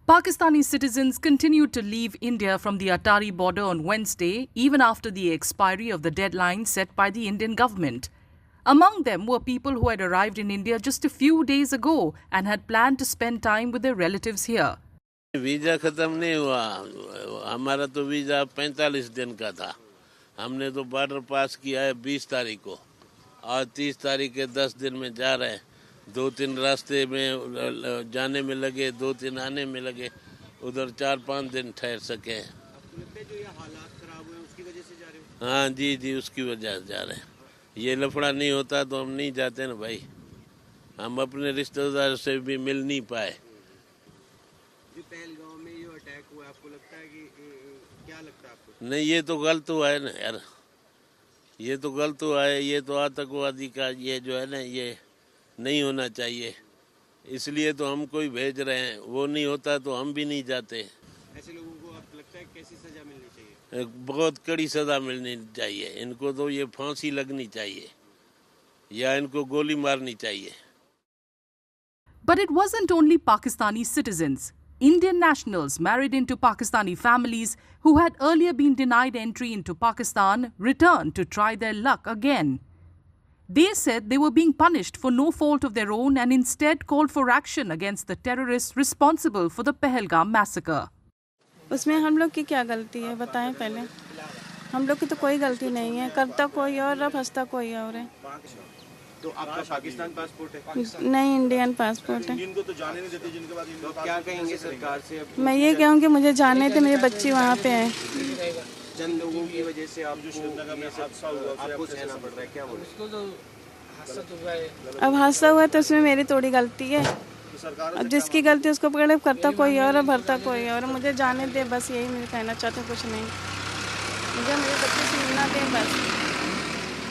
Pakistani citizens continued to leave India from the Atari border on Wednesday, even after the expiry of the deadline set by the Indian government. Among them were people who had arrived in India just a few days ago and had planned to spend time with their relatives here. Visa ख़त्म नहीं हुआ, हमारा तो visa 45 दिन का था। हमने तो बॉर्डर पास किया है 20 तारीख को और 30 तारीख के 10 दिन में जा रहे हैं। 2-3 रास्ते में जाने में लगे, 2-3 आने में लगे, उधर 4-5 दिन ठहर सके। जो ये हालात खराब हुए उसकी वजह से जा रहे हो? हाँ जी, उसकी वजह से जा रहे हैं। ये लफड़ा नहीं होता तो हम नहीं जाते ना भाई, हम अपने रिश्तेदार से भी मिल नहीं पाए। जो पहलगाम में ये अटैक हुआ, आपको लगता है कि क्या लगता है आपको? नहीं, ये तो गलत हुआ है ना यार, ये तो गलत हुआ है। ये तो आतंकवादी का ये जो है ना, ये नहीं होना चाहिए, इसलिए तो हमको ही भेज रहे हैं। वो नहीं होता तो हम भी नहीं जाते। ऐसे लोगों को आपको लगता है कैसी सजा मिलनी चाहिए? बहुत कड़ी सजा मिलनी चाहिए। इनको तो ये फांसी लगनी चाहिए या इनको गोली मारनी चाहिए। But it wasn't only Pakistani citizens. Indian nationals married into Pakistani families who had earlier been denied entry into Pakistan returned to try their luck again. They said they were being punished for no fault of their own and instead called for action against the terrorists responsible for the Pahalgam massacre. उसमें हम लोग की क्या गलती है बताएं पहले। हम लोग की तो कोई गलती नहीं है, करता कोई और है, फंसता कोई और है। तो आपका पाकिस्तान पासपोर्ट है? नहीं, इंडियन पासपोर्ट है। इनको तो जाने नहीं देते, जिनके पास। तो क्या कहेंगे सरकार से? मैं ये कहूँगी मुझे जाने थे, मेरे बच्चे वहाँ पे हैं। चंद लोगों की वजह से आप जो श्रीनगर में हादसा हुआ आपको सहना पड़ रहा है, क्या बोले? अब हादसा हुआ तो उसमें मेरी थोड़ी गलती है। अब जिसकी गलती उसको पकड़े, करता कोई और है, भरता कोई और। मुझे जाने दे, बस यही मैं कहना चाहती हूँ, कुछ नहीं। मुझे मेरे बच्चे से मिलना दे, बस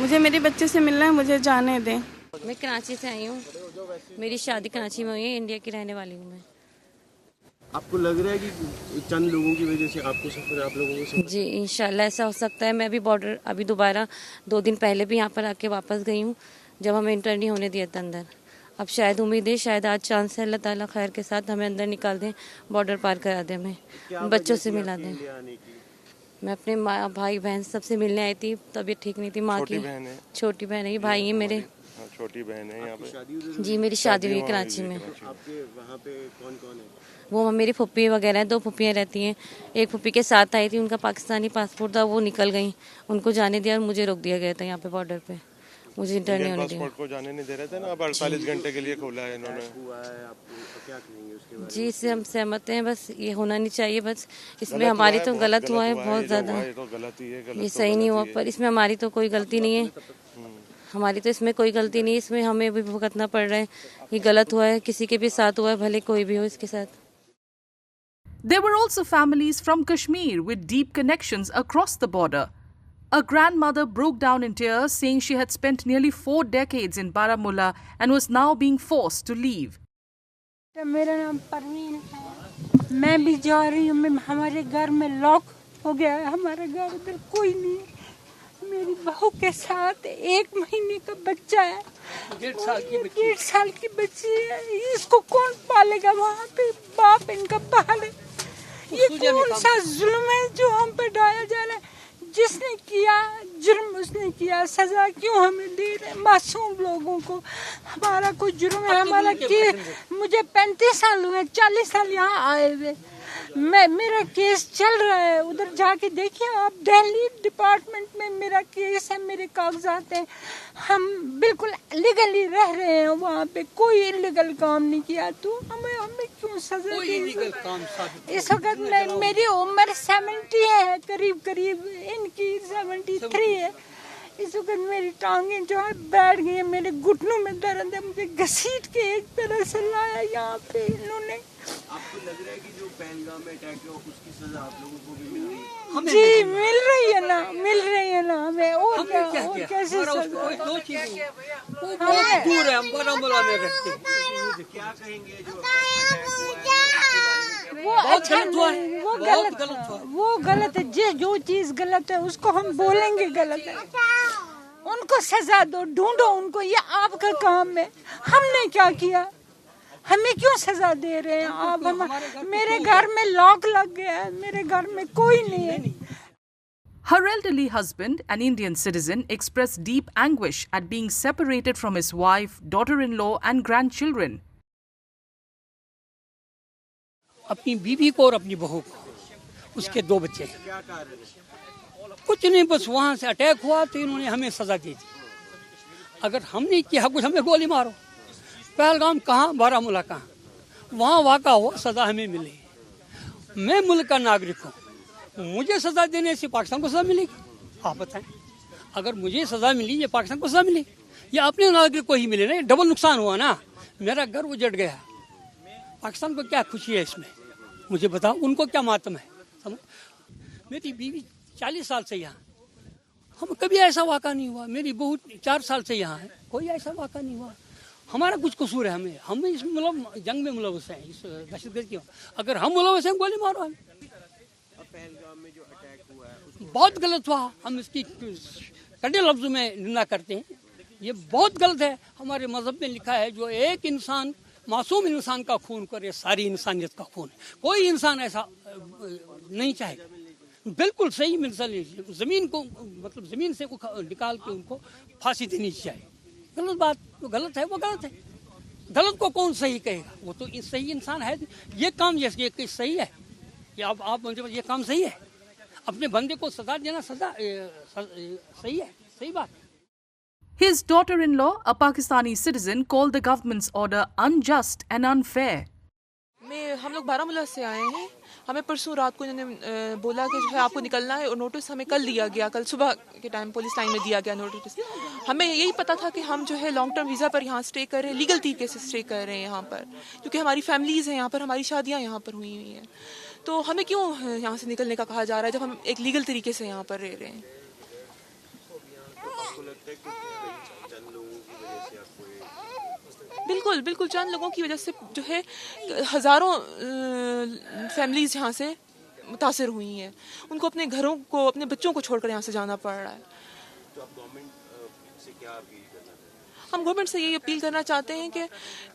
मुझे मेरे बच्चे से मिलना है, मुझे जाने दें। मैं कराची से आई हूँ, मेरी शादी कराची में हुई है, इंडिया की रहने वाली हूँ मैं। आपको लग रहा है कि चंद लोगों की वजह से आपको सफर, आप लोगों को? जी इंशाल्लाह ऐसा हो सकता है। मैं अभी दोबारा 2 दिन पहले भी यहाँ पर आके वापस गई हूँ, जब हमें इंटर नहीं होने दिया था अंदर। अब शायद उम्मीद है, शायद आज चांस है, अल्लाह ताला खैर के साथ हमें अंदर निकाल दें, बॉर्डर पार करा दें, हमें बच्चों से मिला दें। मैं अपने माँ भाई बहन सबसे मिलने आई थी, तबीयत ठीक नहीं थी माँ की। छोटी बहन है, भाई है मेरे। छोटी बहन है यहाँ पे? जी मेरी शादी हुई कराची में। आपके वहाँ पे कौन कौन है? वो मेरी फुप्पी वगैरह है, 2 फुप्पियाँ रहती हैं। एक फुप्पी के साथ आई थी, उनका पाकिस्तानी पासपोर्ट था, वो निकल गई, उनको जाने दिया और मुझे रोक दिया गया था यहाँ पे बॉर्डर पे। मुझे इंटर नहीं होने दिया। पासपोर्ट को जाने नहीं दे रहे थे ना, अब 48 घंटे के लिए खोला है इन्होंने। हुआ है, आपको क्या कहेंगे उसके बारे में? जी इससे हम सहमत हैं, बस ये होना नहीं चाहिए। बस इसमें हमारी तो गलत हुआ है बहुत ज़्यादा, ये सही नहीं हुआ, पर इसमें हमारी तो कोई गलती नहीं है। हमारी तो इसमें कोई गलती नहीं है, इसमें हमें भी भुगतना पड़ रहा है। ये गलत हुआ है, किसी के भी साथ हुआ है, भले कोई भी हो इसके साथ। There were also families from Kashmir with deep connections across the border. A grandmother broke down in tears, saying she had spent nearly 4 decades in Baramulla and was now being forced to leave. मेरा नाम परवीन है, मैं भी जा रही हूँ। हमारे घर में लॉक हो गया है, हमारा घर इधर कोई नहीं है। मेरी बहू के साथ 1 महीने का बच्चा है, 1.5 साल की बच्ची है। इसको कौन पालेगा? वहाँ पे बाप इनका पाले। ये कौन सा जुल्म है जो हम पे ढाया जा रहा है? जिसने किया जुर्म उसने किया, सजा क्यों हमें दे रहे? मासूम लोगों को हमारा कोई जुर्म है? हमारा मुझे 35 साल हुए, 40 साल यहाँ आए हुए। मेरा केस चल रहा है, उधर जाके देखिए आप, दिल्ली डिपार्टमेंट में मेरा केस है, मेरे कागजात हैं। हम बिल्कुल लीगली रह रहे हैं वहाँ पे, कोई इलीगल काम नहीं किया। तो हमें क्यों सजा दी? इस वक्त मेरी उम्र 70 है, करीब इनकी 73 है। इस वक्त मेरी टांगें जो है बैठ गई है, मेरे घुटनों में दर्द है, मुझे घसीट के एक तरह से लाया यहाँ पे इन्होंने। आपको लग रहा है कि जो पहलगाम में अटैक हुआ उसकी सजा आप लोगों को भी मिल रही है? जी मिल रही है ना हमें। और क्या, और कैसे सजा? दो चीजें, वो बहुत दूर है, हम बारामूला में रहते हैं। क्या कहेंगे जो वो अच्छा नहीं, वो गलत है। जो चीज गलत है उसको हम बोलेंगे गलत है। उनको सजा दो, ढूंढो उनको, ये आपका काम है। हमने क्या किया? हमें क्यों सजा दे रहे हैं आप? मेरे घर में लॉक लग गया है, मेरे घर में कोई नहीं है. Her elderly husband, an Indian citizen, expressed deep anguish at being separated from his wife, daughter-in-law and grandchildren. अपनी बीवी को और अपनी बहू को, उसके 2 बच्चे. क्या कारण है? कुछ नहीं, बस वहाँ से अटैक हुआ तो इन्होंने हमें सजा दी थी. अगर हमने किया कुछ, हमें गोली मारो. पहलगाम कहाँ, बारामूला कहाँ, वहाँ वाक़ा हुआ, सजा हमें मिली. मैं मुल्क का नागरिक हूँ, मुझे सजा देने से पाकिस्तान को सजा मिलेगी? आप बताएं. अगर मुझे सजा मिली, ये पाकिस्तान को सजा मिली, ये अपने नागरिक को ही मिले ना. डबल नुकसान हुआ ना. मेरा घर उजड़ गया, पाकिस्तान को क्या खुशी है इसमें? मुझे बताओ, उनको क्या मातम है? मेरी बीवी 40 साल से यहाँ, हम कभी ऐसा वाक़ा नहीं हुआ. मेरी बहू 4 साल से यहाँ है, कोई ऐसा वाक़ा नहीं हुआ. हमारा कुछ कसूर है? हम इस जंग में मुलव्वस हैं, इस दहशतगर्द की. अगर हम मुलव्वस हैं, गोली मारो हमें. पहलगाम में जो अटैक हुआ है बहुत गलत हुआ, हम इसकी कड़े लफ्ज़ों में निंदा करते हैं. ये बहुत गलत है. हमारे मज़हब में लिखा है, जो एक इंसान, मासूम इंसान का खून करे, सारी इंसानियत का खून है. कोई इंसान ऐसा नहीं चाहेगा. बिल्कुल सही मिसाल, ज़मीन को मतलब ज़मीन से निकाल के उनको फांसी देनी चाहिए. गलत बात तो गलत है, वो गलत है. गलत को कौन सही कहेगा? वो तो सही इंसान है. ये काम ये सही है कि आप मुझे, ये काम सही है? अपने बंदे को सजा देना सही है? सही बात. His daughter-in-law, a Pakistani citizen, called the government's order unjust and unfair. हम लोग बारामूला से आए हैं. हमें परसों रात को इन्होंने बोला कि जो है आपको निकलना है, और नोटिस हमें कल दिया गया. कल सुबह के टाइम पुलिस टाइम में दिया गया नोटिस. हमें यही पता था कि हम जो है लॉन्ग टर्म वीज़ा पर यहाँ स्टे कर रहे हैं, लीगल तरीके से स्टे कर रहे हैं यहाँ पर, क्योंकि हमारी फैमिलीज़ हैं यहाँ पर, हमारी शादियाँ यहाँ पर हुई हैं. तो हमें क्यों यहाँ से निकलने का कहा जा रहा है जब हम एक लीगल तरीके से यहाँ पर रह रहे हैं? बिल्कुल बिल्कुल, चंद लोगों की वजह से जो है हज़ारों फैमिलीज़ यहाँ से मुतासिर हुई हैं. उनको अपने घरों को, अपने बच्चों को छोड़कर यहाँ से जाना पड़ रहा है. तो आप गवर्नमेंट से क्या अपील करना चाहते हैं? हम गवर्नमेंट से यही अपील करना चाहते हैं कि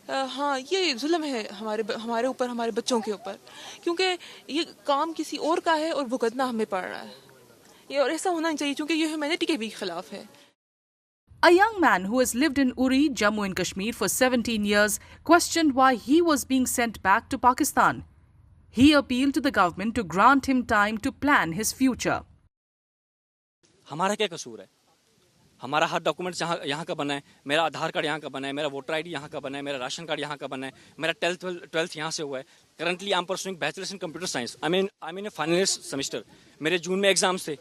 हाँ, ये जुल्म है हमारे ऊपर, हमारे बच्चों के ऊपर, क्योंकि ये काम किसी और का है और भुगतना हमें पड़ रहा है. ये और ऐसा होना नहीं चाहिए, क्योंकि ये ह्यूमैनिटी के भी खिलाफ है. A young man who has lived in Uri, Jammu and Kashmir for 17 years questioned why he was being sent back to Pakistan. He appealed to the government to grant him time to plan his future. हमारा क्या कसूर है? हमारा हर documents यहाँ का बना है. मेरा आधार कार्ड यहाँ का बना है, मेरा वोटर आईडी यहाँ का बना है, मेरा राशन कार्ड यहाँ का बना है, मेरा 12th यहाँ से हुआ है. Currently I am pursuing bachelors in computer science. I mean final year semester. मेरे जून में एग्जाम्स थे,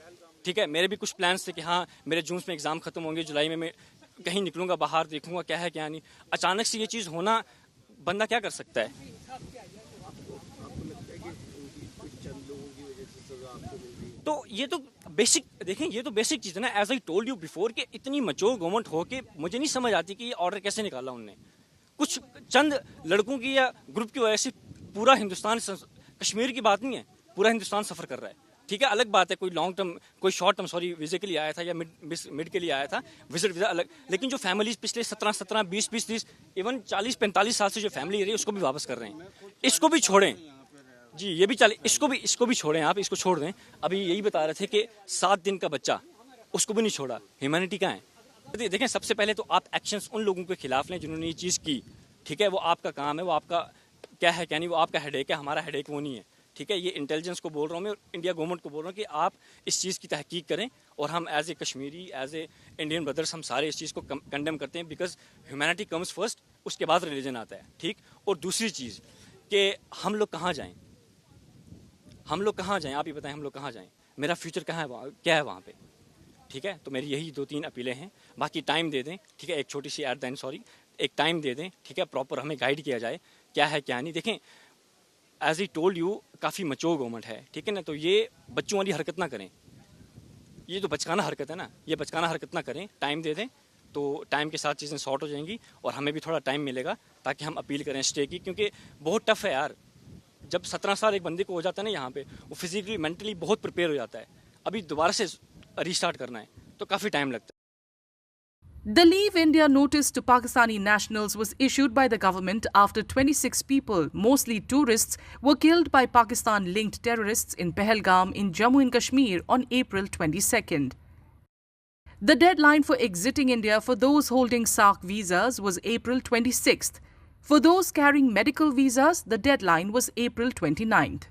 ठीक है. मेरे भी कुछ प्लान्स थे कि हाँ मेरे जून में एग्जाम खत्म होंगे, जुलाई में मैं कहीं निकलूंगा बाहर, देखूंगा क्या है क्या नहीं. अचानक से ये चीज़ होना, बंदा क्या कर सकता है? तो ये तो बेसिक, देखें, ये तो बेसिक चीज़ है ना. As I told you before कि इतनी मैच्योर गवर्नमेंट हो के मुझे नहीं समझ आती कि ये ऑर्डर कैसे निकाला उनने. कुछ चंद लड़कों की या ग्रुप की वजह से पूरा हिंदुस्तान, कश्मीर की बात नहीं है, पूरा हिंदुस्तान सफ़र कर रहा है. ठीक है, अलग बात है कोई लॉन्ग टर्म, कोई शॉर्ट टर्म वीज़े के लिए आया था या मिड के लिए आया था, विजिट वीज़ा अलग. लेकिन जो फैमिलीज पिछले 17, 20, 30, इवन 40-45 साल से जो फैमिली रही है, उसको भी वापस कर रहे हैं. इसको भी छोड़ें जी, ये भी चले, इसको भी छोड़ें, आप इसको छोड़ दें. अभी यही बता रहे थे कि 7 दिन का बच्चा, उसको भी नहीं छोड़ा. ह्यूमैनिटी कहाँ है? देखें, सबसे पहले तो आप एक्शंस उन लोगों के खिलाफ लें जिन्होंने ये चीज़ की. ठीक है, वो आपका काम है, वो आपका क्या है क्या नहीं, वो आपका हेडेक है, हमारा हेडेक वो नहीं है. ठीक है, ये इंटेलिजेंस को बोल रहा हूँ मैं, इंडिया गवर्नमेंट को बोल रहा हूँ कि आप इस चीज़ की तहकीक करें. और हम as a Kashmiri, as a Indian brothers, हम सारे इस चीज़ को कंडेम करते हैं, बिकॉज ह्यूमैनिटी कम्स फर्स्ट, उसके बाद रिलीजन आता है. ठीक. और दूसरी चीज़ कि हम लोग कहाँ जाएँ, आप ही बताएं, हम लोग कहाँ जाएँ? मेरा फ्यूचर कहाँ है, क्या है वहाँ पे? ठीक है, तो मेरी यही 2-3 अपीलें हैं. बाकी टाइम दे दें, ठीक है, एक छोटी सी एट द एंड, सॉरी, एक टाइम दे दें, ठीक है, प्रॉपर हमें गाइड किया जाए क्या है क्या नहीं. देखें, एज ई टोल्ड यू, काफ़ी मैच्योर गवर्नमेंट है, ठीक है ना. तो ये बच्चों वाली हरकत ना करें, ये तो बचकाना हरकत है ना, ये बचकाना हरकत ना करें. टाइम दे दें, तो टाइम के साथ चीज़ें सॉर्ट हो जाएंगी और हमें भी थोड़ा टाइम मिलेगा ताकि हम अपील करें स्टे की. क्योंकि बहुत टफ है यार, जब 17 साल एक बंदे को हो जाता है ना यहाँ पे, वो फिजिकली मेंटली बहुत प्रिपेयर हो जाता है. अभी दोबारा से रीस्टार्ट करना है तो काफ़ी टाइम लगता है. The Leave India notice to Pakistani nationals was issued by the government after 26 people, mostly tourists, were killed by Pakistan-linked terrorists in Pahalgam in Jammu and Kashmir on April 22nd. The deadline for exiting India for those holding SAARC visas was April 26th. For those carrying medical visas, the deadline was April 29th.